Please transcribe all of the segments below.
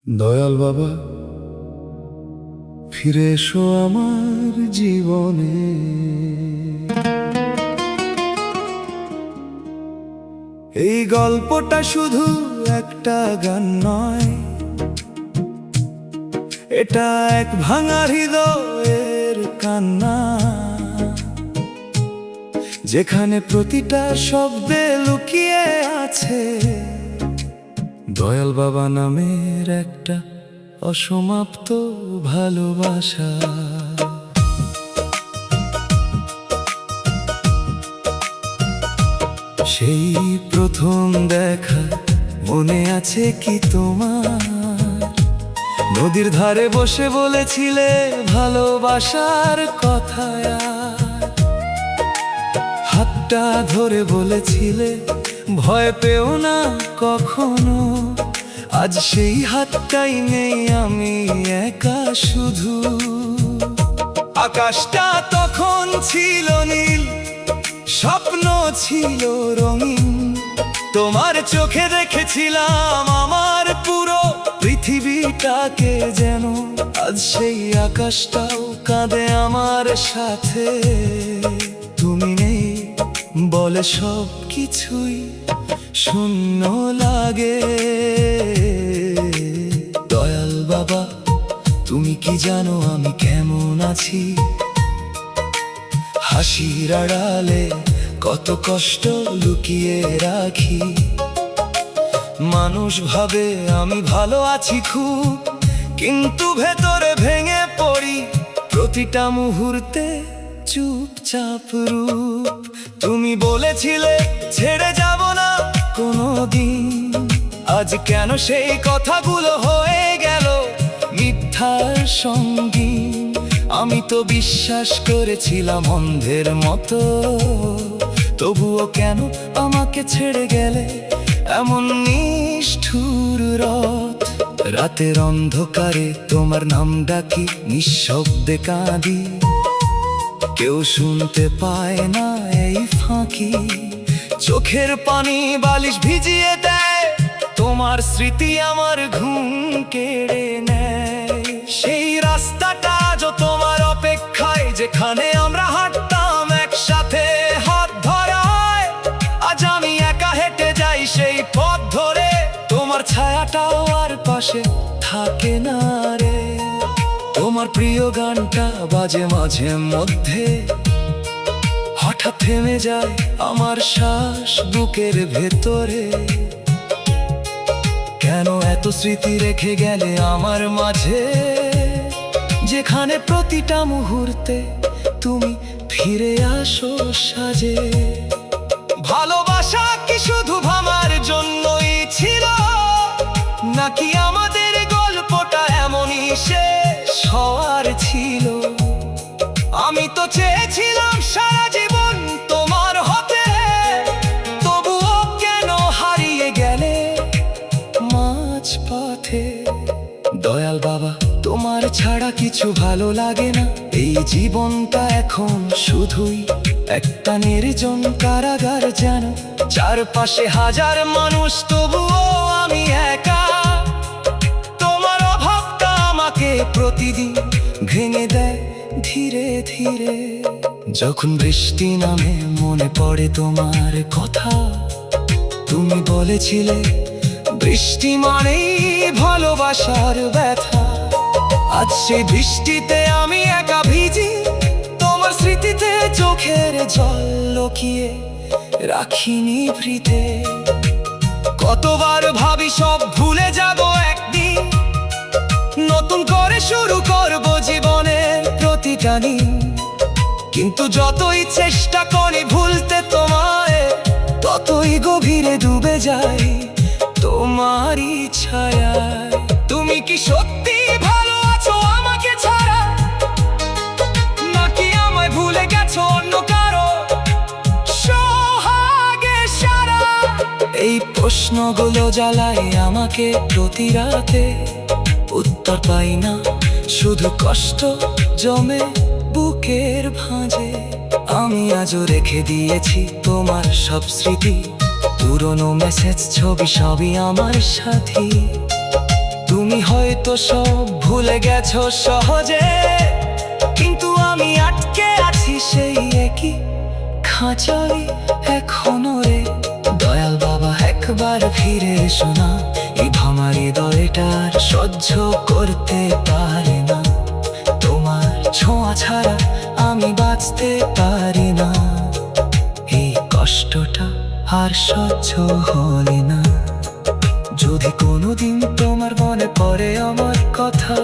দয়াল বাবা, ফিরে এসো আমার জীবনে। এই গল্পটা শুধু একটা গান নয়, এটা এক ভাঙা হৃদয়ের কান্না, যেখানে প্রতিটা শব্দে লুকিয়ে আছে দয়াল বাবা নামের একটা অসমাপ্ত ভালোবাসা। সেই প্রথম দেখা মনে আছে কি তোমার? নদীর ধারে বসে বলেছিলে ভালোবাসার কথা, হাতটা ধরে বলেছিলে ভয় পেও না কখনো। আজ সেই হাতটাই নেই, আমি একা শুধু। আকাশটা তখন ছিল নীল, স্বপ্ন ছিল রঙিন, তোমার চোখে দেখেছিলাম আমার পুরো পৃথিবীটাকে যেন। আজ সেই আকাশটাও কাঁদে আমার সাথে, তুমি নেই বলে সব কিছুই শূন্য লাগে। দয়াল বাবা, তুমি কি জানো আমি কেমন আছি? হাসির আড়ালে কত কষ্ট লুকিয়ে রাখি। মানুষ ভাবে আমি ভালো আছি খুব, কিন্তু ভেতরে ভেঙে পড়ি প্রতিটা মুহূর্তে চুপচাপ রূপ। তুমি বলেছিলে ছেড়ে যাব না কোনোদিন, আজ কেন সেই কথাগুলো হয়ে গেল মিথ্যার সঙ্গী? আমি তো বিশ্বাস করেছিলাম অন্ধের মতো, তবুও কেন আমাকে ছেড়ে গেলে এমন নিষ্ঠুর রথ? রাতের অন্ধকারে তোমার নাম ডাকি, নিঃশব্দে কাঁদি, কেউ শুনতে পায় না এই ফাঁকি। চোখের পানি বালিশ ভিজিয়ে দেয়, তোমার স্মৃতি আমার ঘুম কেড়ে নেয়। সেই রাস্তাটা আজ তোমার অপেক্ষায়, যেখানে আমরা হাঁটতাম একসাথে হাত ধরায়। আজ আমি একা হেঁটে যাই সেই পথ ধরে, তোমার ছায়াটাও আর পাশে থাকে না রে। তোমার প্রিয় গানটা বাজে মাঝে মধ্যে, হঠাৎ থেমে যায় আমার শ্বাস বুকের ভেতরে। কেন এত স্মৃতি রেখে গেলে আমার মাঝে, যেখানে প্রতিটা মুহূর্তে তুমি ফিরে আসো সাজে। ভালোবাসা কি শুধু ভামার জন্যই ছিল, নাকি আমাদের গল্পটা এমনই শেষ হওয়ার ছিল? আমি তো চেয়েছিলাম সারা জীবন তোমার হতে, তবুও কেন হারিয়ে গেলে মাঝ পথে? দয়াল বাবা, তোমার ছাড়া কিছু ভালো লাগে না। এই জীবনটা এখন শুধুই একটা নির্জন কারাগার যেন। চারপাশে হাজার মানুষ, তবুও আমি একা। তোমার অভাবটা আমাকে প্রতিদিন ভেঙে দেয় ধীরে ধীরে। যখন বৃষ্টি নামে মনে পড়ে তোমার কথা, তুমি বলেছিলে বৃষ্টি মানেই ভালোবাসার ব্যথা। আজ সেই বৃষ্টিতে আমি একা ভিজি, তোমার স্মৃতিতে চোখের জল লুকিয়ে রাখিনি ভৃতে। কতবার ভাবি সব ভুলে যাব একদিন, নতুন করে শুরু করব জীবনের প্রতিটা দিন। কিন্তু যতই চেষ্টা করি ভুলতে তোমায়, ততই গভীরে ডুবে যাই তোমারই ছায়ায়। তুমি কি সত্যি ভালো আছো আমাকে ছাড়া, নাকি আমায় ভুলে গেছো অন্য কারো সোহাগে সারা? এই প্রশ্নগুলো জ্বালায় আমাকে প্রতি রাতে, উত্তর পাই না, শুধু কষ্ট জমে বুকের ভাঁজে। আমি আজও রেখে দিয়েছি তোমার সব স্মৃতি, পুরনো মেসেজ ছবি সবই আমার সাথী। তুমি হয়তো সব ভুলে গেছো সহজে, কিন্তু আমি আটকে আছি সেই একই খাঁচাই এখনো রে। দয়াল বাবা একবার ফিরে এসো না, এই ভাঙা হৃদয়টার সহ্য করতে পারি না। তোমার ছোঁয়া ছাড়া আমি বাঁচতে পারি না, এই কষ্টটা আর সহ্য হলে না। যদি কোনোদিন তোমার মনে পড়ে আমার কথা,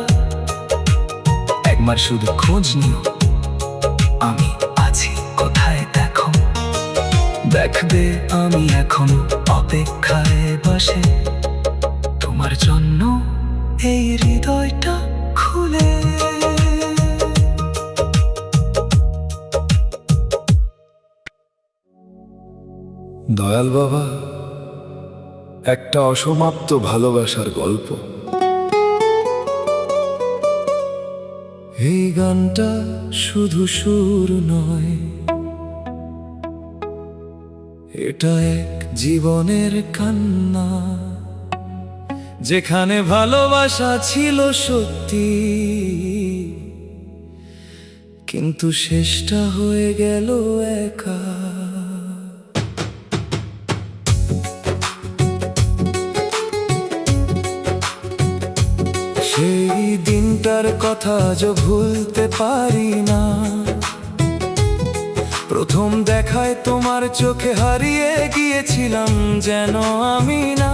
একবার শুধু খোঁজ নিও আমি আছি কোথায়। দেখো, দেখবে আমি এখনো অপেক্ষায় বসে তোমার জন্য এই হৃদয়টা খুলে। দয়াল বাবা, একটা অসমাপ্ত ভালোবাসার গল্প। এই গানটা শুধু সুর নয়, এটা এক জীবনের কান্না, যেখানে ভালোবাসা ছিল সত্যি, কিন্তু শেষটা হয়ে গেল একা। সেই দিনটার কথা আজও ভুলতে পারি না, প্রথম দেখায় তোমার চোখে হারিয়ে গিয়েছিলাম যেন আমি না।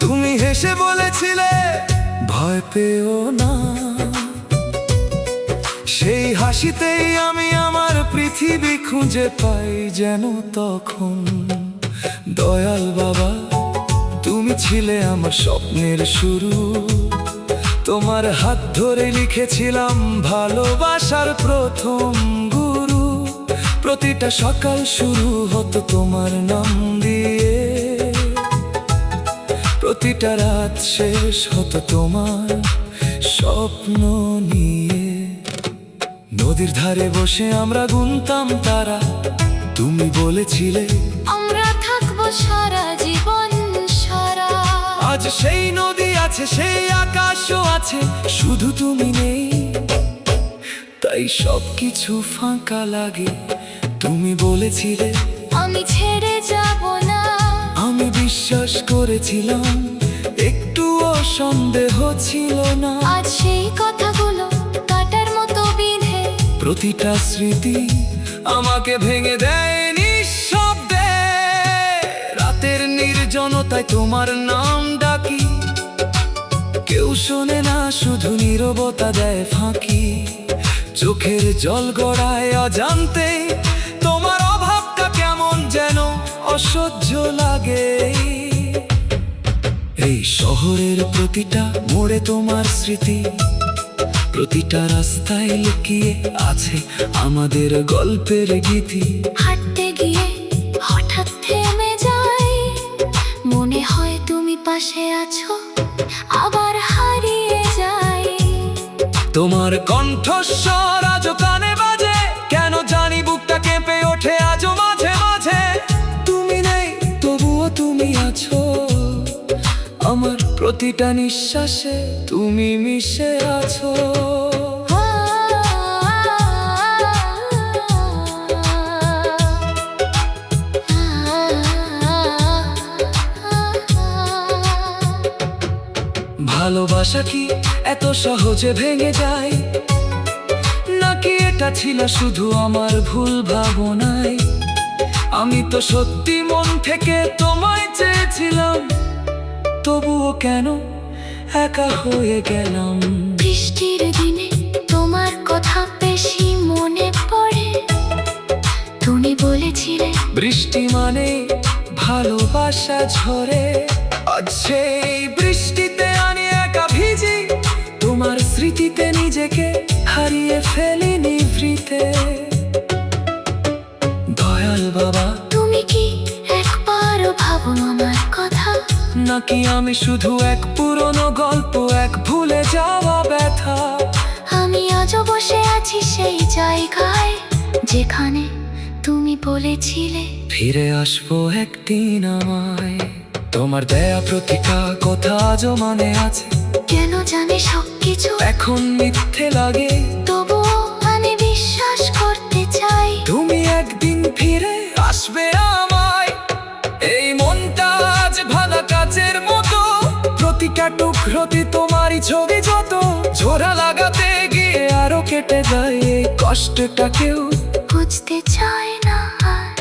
তুমি হেসে বলেছিলে ভয় পেও না, সেই হাসিতেই আমি আমার পৃথিবী খুঁজে পাই যেন তখন। দয়াল বাবা, তুমি ছিলে আমার স্বপ্নের শুরু, তোমার হাত ধরে লিখেছিলাম ভালোবাসার প্রথম গুরু। প্রতিটা সকাল শুরু হতো তোমার নাম দিয়ে, প্রতিটা রাত শেষ হতো তোমার স্বপ্ন নিয়ে। নদীর ধারে বসে আমরা গুনতাম তারা, তুমি বলেছিলে আমরা থাকবো সারা জীবন সারা। আজ সেই নদী আছে, সেই আকাশও আছে, শুধু তুমি নেই, তাই সবকিছু ফাঁকা লাগে। তুমি বলেছিলে আমি ছেড়ে যাব না, আমি বিশ্বাস করেছিলাম, একটুও সন্দেহ ছিল না। আজ সেই কথাগুলো কাটার মতো বিঁধে, প্রতিটা স্মৃতি আমাকে ভেঙে দেয় নিঃশব্দে। রাতের নির্জনতায় তোমার নাম ডাকি, কেউ শোনে না, শুধু নীরবতা দেয় ফাঁকি। চোখের জল গড়ায় অজান্তে, তোমার অভাবটা কেমন যেন অসহ্য লাগে। এই শহরের প্রতিটা মোড়ে তোমার স্মৃতি, প্রতিটা রাস্তায় লুকিয়ে আছে আমাদের গল্পের গীতি। হাঁটতে গিয়ে হঠাৎ থেমে যাই, মনে হয় তুমি পাশে আছো, আবার হারিয়ে যাই। তোমার কণ্ঠস্বর আজও কানে বাজে, কেন জানি বুকটা কেঁপে ওঠে আজও মাঝে মাঝে। তুমি নেই তবুও তুমি আছো, আমার প্রতিটা নিঃশ্বাসে তুমি মিশে আছো। ভালোবাসা কি এত সহজে ভেঙে যায়, নাকি এটা ছিল শুধু আমার ভুল ভাবনায়? আমি তো সত্যি মন থেকে তোমায় চেয়েছিলাম, তবুও কেন একা হয়ে গেলাম? বৃষ্টির দিনে তোমার কথা বেশি মনে পড়ে, তুমি বলেছিলে বৃষ্টি মানে ভালোবাসা ঝরে। আজ সেই বৃষ্টিতে আমি একা ভিজি, তোমার স্মৃতিতে নিজেকে হারিয়ে ফেলি নিভৃতে। দয়াল বাবা, তুমি কি একবারও ভাবো আমার কথা? নাকি আমি শুধু এক পুরনো গল্প, এক ভুলে যাওয়া ব্যথা? আমি আজও বসে আছি সেই জায়গায়, যেখানে তুমি বলেছিলে ফিরে আসবো একদিন আমায়। তোমার দেয়া প্রতিটা কথা আজও মনে আছে, কেন জানি সবকিছু এখন মিথ্যে লাগে। তবুও আমি বিশ্বাস করতে চাই তুমি একদিন ফিরে আসবে আমায়। এই মনটা আজ ভাঙা কাচের মতো, প্রতিটা টুকরোতে তোমারই ছবি যত। ঝোরা লাগাতে গিয়ে আরো কেটে যায় এই কষ্টটা কেউ বুঝতে চাই না আর।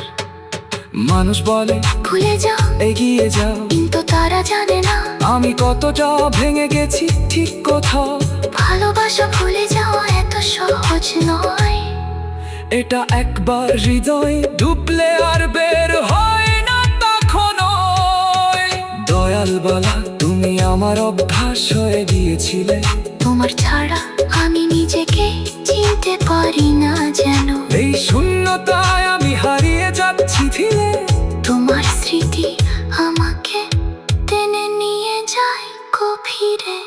মানুষ বলে ভুলে যাও, এগিয়ে যাও, কিন্তু তারা জানে না আমি কতটা ভেঙে গেছি ঠিক কোথাও। ভালোবাসা ভুলে যাওয়া এত সহজ নয়। এটা একবার হৃদয় ডুবলে আর বের হয় না কখনো। দয়াল বলা তুমি আমার অভ্যাস হয়ে গিয়েছিলে। তোমার ছাড়া আমি নিজেকে চিনতে পারি না যেন। এই শূন্যতায় আমি হারিয়ে যাচ্ছি ধীরে। তোমার স্মৃতি আমাকে টেনে নিয়ে যায় গভীরে।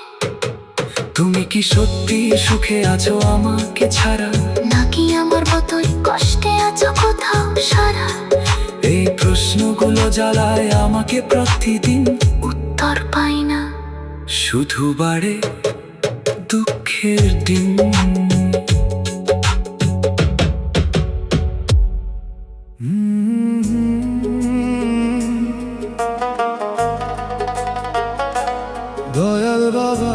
তুমি কি সত্যি সুখে আছো আমাকে ছাড়া, নাকি আমার মতোই কষ্টে আছো কোথাও সারা? এই প্রশ্নগুলো জ্বালায় আমাকে প্রতিদিন। উত্তর পাই না, শুধু বাড়ে দুঃখের দিন। দয়াল বাবা,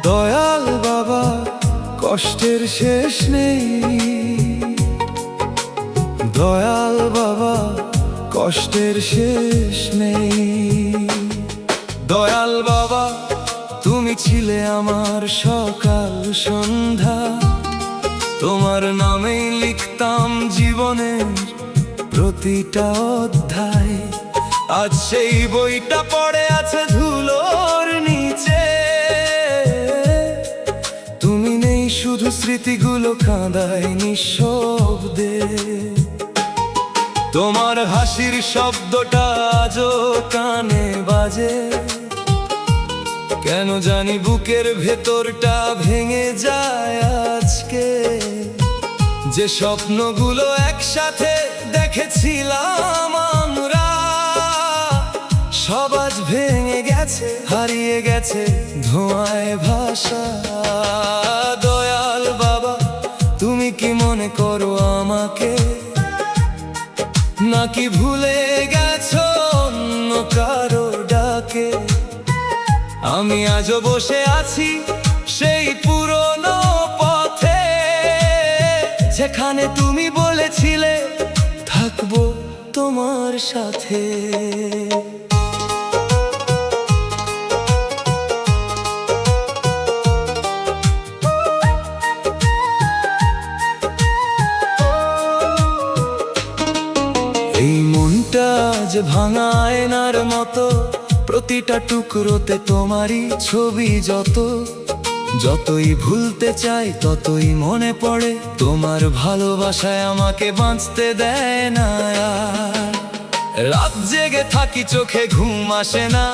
দয়াল বাবা, কষ্টের শেষ নেই। দয়াল বাবা, কষ্টের শেষ নেই। দয়াল বাবা, তুমি ছিলে আমার সকাল সন্ধ্যা। তোমার নামেই লিখতাম জীবনের প্রতিটা অধ্যায়। আজ সেই বইটা পড়ে আছে ধুলোর নিচে। তুমি নেই, শুধু স্মৃতিগুলো কাঁদায় নিঃশব্দে। তোমার হাসির শব্দটা আজও কানে বাজে। কেন জানি বুকের ভেতরটা ভেঙে যায় আজকে। যে স্বপ্নগুলো একসাথে দেখেছিলাম আমরা, সব আজ ভেঙে গেছে, হারিয়ে গেছে ধোঁয়ায় ভাষা। দয়াল বাবা, তুমি কি মনে করো আমাকে, নাকি ভুলে গেছো অন্য কারো ডাকে? আমি আজও বসে আছি সেই পুরনো পথে, যেখানে তুমি বলেছিলে থাকবো তোমার সাথে। এই মনটা আজ ভাঙা আয়নার মতো, প্রতিটা টুকরোতে তোমারই ছবি যত। যতই ভুলতে চাই ততই মনে পড়ে তোমার ভালোবাসায় আমাকে বাঁচতে দেয় না আর। রাত জেগে থাকি, চোখে ঘুম আসে না,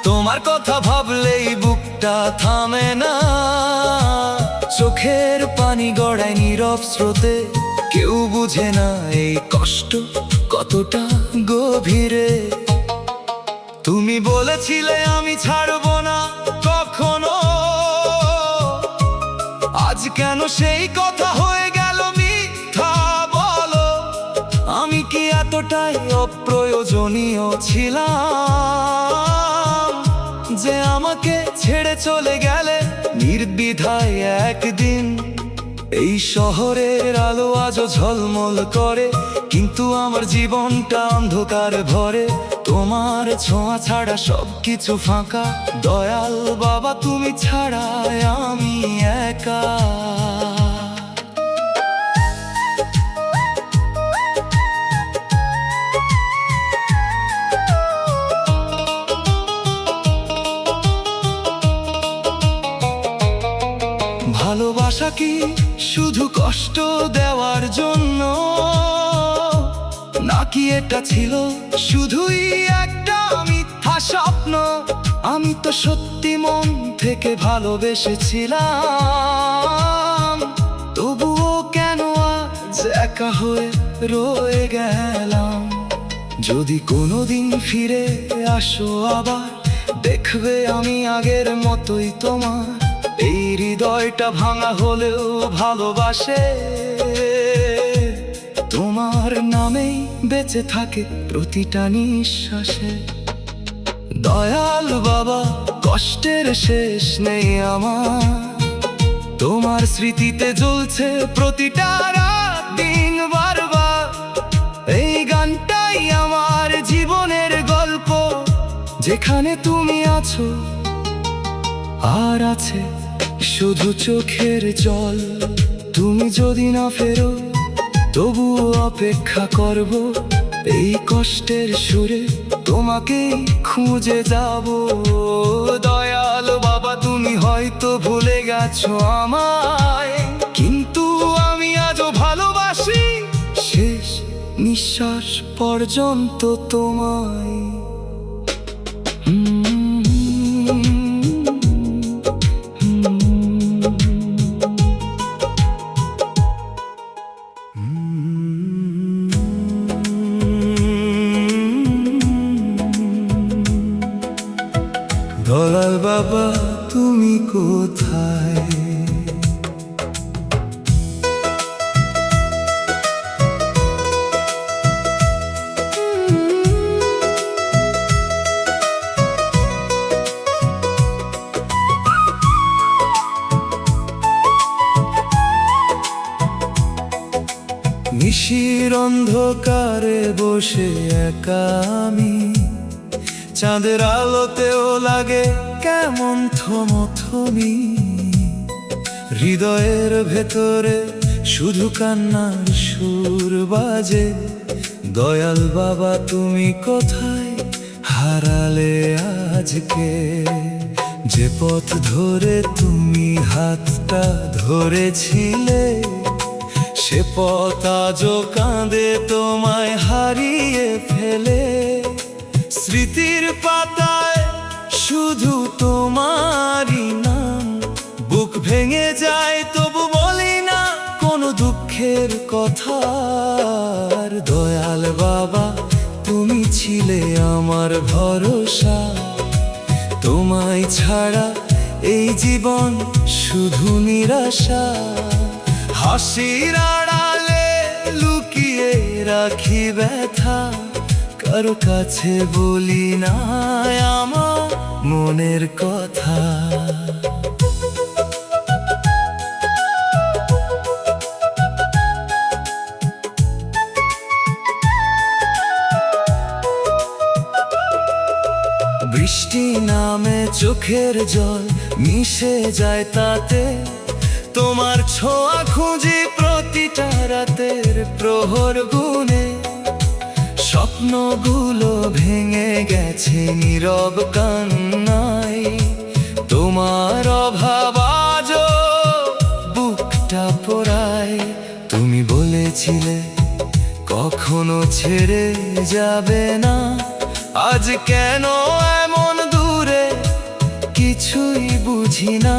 তোমার কথা ভাবলেই বুকটা থামে না। চোখের পানি গড়ায় নীরব স্রোতে, কেউ বুঝে না এই কষ্ট কতটা গভীরে। তুমি বলেছিলে আমি ছাড়বো না কখনো, আজ কেন সেই কথা হয়ে গেল মিথ্যা বলো? আমি কি এতটাই অপ্রয়োজনীয় ছিলাম যে আমাকে ছেড়ে চলে গেলে নির্দ্বিধায় একদিন? এই শহরের আলো আজও ঝলমল করে, কিন্তু আমার জীবনটা অন্ধকার ভরে। তোমার ছোঁয়া ছাড়া সবকিছু ফাঁকা। দয়াল বাবা, তুমি ছাড়া আমি একা। ভালোবাসা কি শুধু কষ্ট দেওয়ার জন্য, নাকি এটা ছিল শুধুই একটা মিথ্যা স্বপ্ন? আমি তো সত্যি মন থেকে ভালোবেসেছিলাম, তবুও কেন আজ এক একা হয়ে রয়ে গেলাম। যদি কোনোদিন ফিরে আসো আবার, দেখবে আমি আগের মতোই তোমার। এই হৃদয়টা ভাঙা হলেও ভালোবাসে, তোমার নামেই বেঁচে থাকে প্রতিটা নিঃশ্বাসে। দয়াল বাবা, কষ্টের শেষ নেই আমার, তোমার স্মৃতিতে জ্বলছে প্রতিটা রাত দিন বারবার। এই গানটাই আমার জীবনের গল্প, যেখানে তুমি আছো আর আছে শুধু চোখের জল। তুমি যদি না ফেরো তবুও অপেক্ষা করব, এই কষ্টের সুরে তোমাকেই খুঁজে যাব। দয়াল বাবা, তুমি হয়তো ভুলে গেছো আমায়, কিন্তু আমি আজও ভালোবাসি শেষ নিঃশ্বাস পর্যন্ত তোমায়। দয়াল বাবা, তুমি কোথায়? নিশির অন্ধকারে বসে একা আমি, চাঁদের আলোতেও লাগে কেমন থমথমি। হৃদয়ের ভেতরে শুধু কান্নার সুর বাজে। দয়াল বাবা, তুমি কোথায় হারালে আজকে? যে পথ ধরে তুমি হাতটা ধরেছিলে, সে পথ আজও কাঁদে তোমায় হারিয়ে ফেলে। স্মৃতির পাতায় শুধু তোমারই নাম, বুক ভেঙে যায় তবু বলি না কোনো দুঃখের কথা। দয়াল বাবা, তুমি ছিলে আমার ভরসা, তোমায় ছাড়া এই জীবন শুধু নিরাশা। হাসির আড়ালে লুকিয়ে রাখি ব্যথা, কারো কাছে বলি না আমার মনের কথা। বৃষ্টি নামে চোখের জল মিশে যায় তাতে, তোমার ছোঁয়া খুঁজি প্রতিটা রাতের প্রহর গুনে। স্বপ্নগুলো ভেঙে গেছে নীরব কান্নায়, তোমার অভাব আজও বুকটা পোড়ায়। তুমি বলেছিলে কখনো ছেড়ে যাবে না, আজ কেন এমন দূরে কিছুই বুঝি না।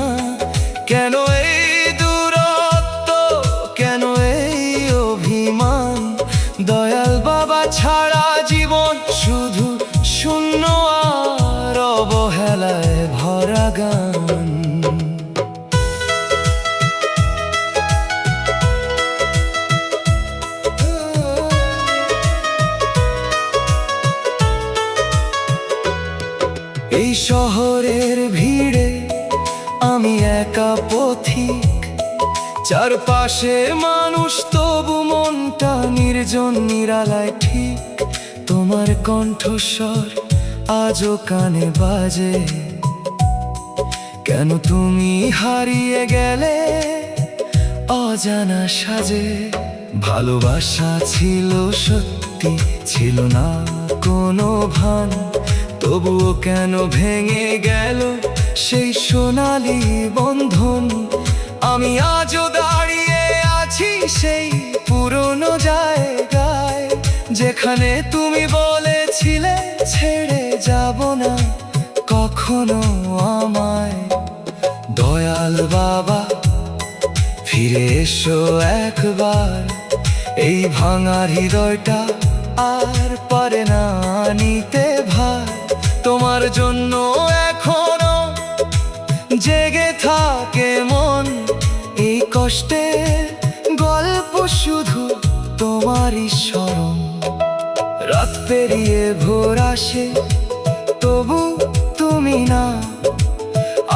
কেন এই দূরত্ব, কেন এই অভিমান? দয়াল বাবা ছাড়া জীবন শুধু শূন্য আর অবহেলায় ভরা গান। এই শহরের ভিড়ে আমি একা পথিক, চারপাশে মানুষ তবু মনটা নির্জন নিরালায় ঠিক। তোমার কণ্ঠস্বর আজও কানে বাজে, কেন তুমি হারিয়ে গেলে অজানা সাজে? ভালোবাসা ছিল সত্যি, ছিল না কোনো ভান, তবুও কেন ভেঙে গেল সেই সোনালী বন্ধন? আমি আজও দাঁড়িয়ে আছি সেই পুরনো জায়গায়, যেখানে তুমি বলেছিলে ছেড়ে যাব না কখনো আমায়। দয়াল বাবা, ফিরে এসো একবার, এই ভাঙা হৃদয়টা আর পারে না নিতে ভার, তোমার জন্য এখনো জেগে থাকে মন। এই কষ্টের গল্প শুধু তোমারই স্মরণ। রাত পেরিয়ে ভোর আসে তবু তুমি না,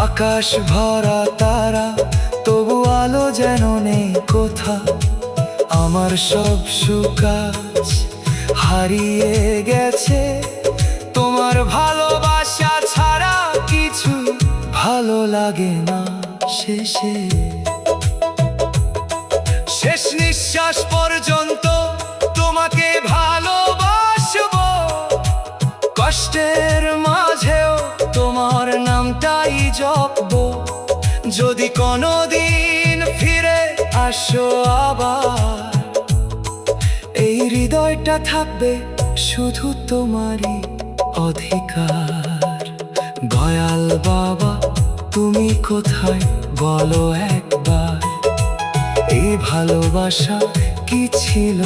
আকাশ ভরা তারা তবু আলো যেন নেই কোথা। আমার সব সুখ আজ হারিয়ে গেছে, তোমার ভালোবাসা ছাড়া কিছু ভালো লাগে না শেষে। শেষ নিঃশ্বাস পর্যন্ত তোমাকে ভালোবাসবো, কষ্টের মাঝেও তোমার নামটাই জপবো। যদি কোনোদিন ফিরে আসো আবার, এই হৃদয়টা থাকবে শুধু তোমারই অধিকার। দয়াল বাবা তুমি কোথায় বলো একবার, এই ভালোবাসা কি ছিল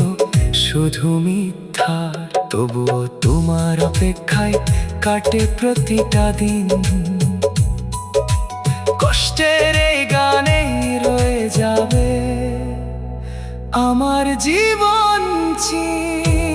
শুধু মিথ্যার। তবুও তোমার অপেক্ষায় কাটে প্রতিটা দিন, কষ্টের এই গানে রয়ে যাবে আমার জীবন চির।